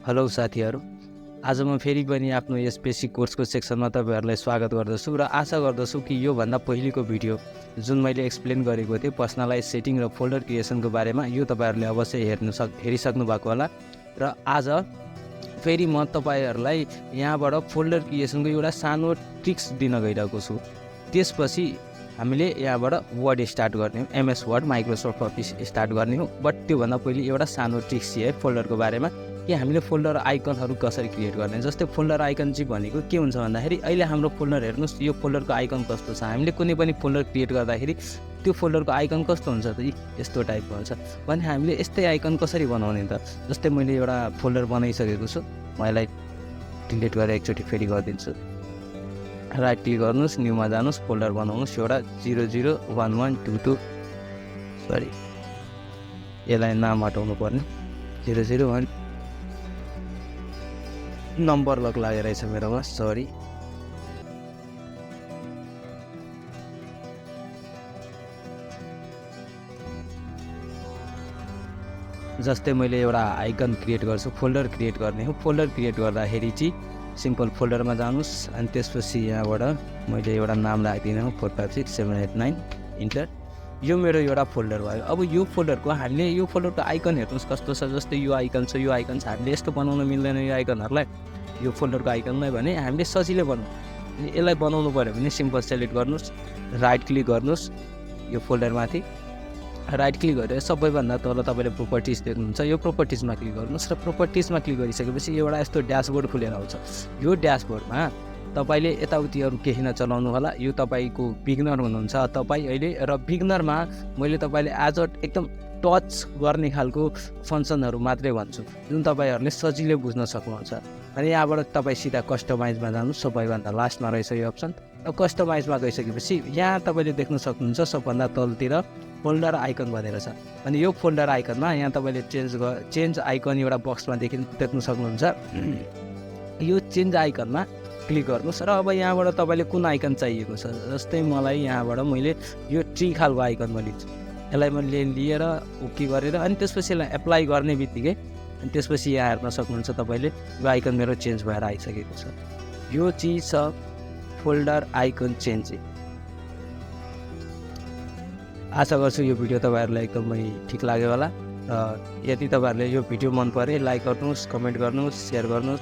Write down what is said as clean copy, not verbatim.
Hello साथीहरू, आज म फेरि पनि आफ्नो यस बेसिक कोर्सको सेक्सनमा तपाईहरुलाई स्वागत गर्दछु र आशा गर्दछु कि यो भन्दा पहिलेको भिडियो जुन मैले एक्सप्लेन गरेको थिएँ पर्सनलाइज सेटिङ र फोल्डर क्रिएसनको बारेमा यो तपाईहरुले अवश्य हेरिसक्नु भएको होला र आज फेरि म तपाईहरुलाई यहाँबाट फोल्डर क्रिएसनको एउटा सानो ट्रिक्स दिन गइरहेको छु। त्यसपछि हामीले यहाँबाट वर्ड स्टार्ट गर्ने हो, MS word Microsoft office start गर्ने हो। बट त्यो भन्दा पहिले एउटा सानो ट्रिक्स है फोल्डरको बारेमा कि हामीले फोल्डर आइकनहरु कसरी क्रिएट गर्ने। जस्तै फोल्डर आइकन चाहिँ भनेको के हुन्छ भन्दाखेरि अहिले हाम्रो फोल्डर हेर्नुस्, यो फोल्डरको आइकन कस्तो छ। हामीले कुनै पनि फोल्डर क्रिएट गर्दाखेरि त्यो फोल्डरको आइकन कस्तो हुन्छ त, यस्तो टाइपको हुन्छ। भने हामीले यस्तै आइकन कसरी बनाउने त। जस्तै मैले एउटा फोल्डर बनाइसकेको छु, म यसलाई डिलिट गरेर एकचोटि फेरि गरिदिन्छु। राइट क्लिक गर्नुस्, न्यूमा जानुस्, फोल्डर बनाउनुस् एउटा 001122 सरी यसलाई नाम हटाउनु पर्ने 001 नम्बर लक लागेर रहेछ मेरोमा, सरी। जस्तै मैले एउटा आइकन क्रिएट गर्छु, फोल्डर क्रिएट गर्ने हो। फोल्डर क्रिएट गर्दाखेरि चाहिँ सिम्पल फोल्डरमा जानुस् अनि त्यसपछि यहाँबाट मैले एउटा नाम राखिदिने हो 456789 इन्टर। यो मेरो एउटा फोल्डर भयो। अब यो फोल्डरको हामीले यो फोल्डरको आइकन हेर्नुस् कस्तो छ। जस्तै यो आइकन छ, यो आइकन छ। हामीले यस्तो बनाउन मिल्दैन यो आइकनहरुलाई, यो फोल्डरको आइकनलाई भने हामीले सजिलै बनाउँ। यसलाई बनाउनु पर्यो भने सिम्पल सेलेक्ट गर्नुस्, राइट क्लिक गर्नुस्, यो फोल्डरमाथि राइट क्लिक गरेर सबैभन्दा तल तपाईले प्रोपर्टिज देख्नुहुन्छ, यो प्रोपर्टिजमा क्लिक गर्नुस् र प्रोपर्टिजमा क्लिक गरिसकेपछि एउटा यस्तो ड्याशबोर्ड खुलेर आउँछ। यो ड्याशबोर्डमा तपाईले यताउति अरु केही नचलाउनु होला। यो तपाईको बिगनर हुनुहुन्छ तपाई अहिले, र बिगनरमा मैले तपाईले आज एकदम टच गर्ने खालको फंक्सनहरु मात्रै भन्छु जुन तपाईहरुले सजिलै बुझ्न सक्नुहुन्छ। अनि यहाँबाट तपाई सिधा कस्टमाइजमा जानुस्, सबैभन्दा लास्टमा रहेछ यो अप्सन। र कस्टमाइजमा गइसकेपछि यहाँ तपाईले देख्न सक्नुहुन्छ सबभन्दा तलतिर फोल्डर आइकन भनेर छ। अनि यो फोल्डर आइकनमा यहाँ तपाईले चेन्ज आइकन एउटा बक्समा देख्न सक्नुहुन्छ। यो चेन्ज आइकनमा क्लिक गर्नुस् र अब यहाँबाट तपाईले कुन आइकन चाहिएको छ। जस्तै मलाई यहाँबाट मैले यो ट्री खालको आइकन लिन्छु। यसलाई मैले लिएर ओके गरेर अनि त्यसपछि यसलाई एप्लाई गर्ने बित्तिकै अनि त्यसपछि यहाँ हेर्न सक्नुहुन्छ तपाईले यो आइकन मेरो चेन्ज भएर आइसकेको छ। यो चीज छ फोल्डर आइकन चेन्जिङ। आशा गर्छु यो भिडियो तपाईहरुलाई एकदमै ठीक लाग्यो होला। र यदि तपाईहरुले यो भिडियो मन परे लाइक गर्नुस्, कमेन्ट गर्नुस्, शेयर गर्नुस्।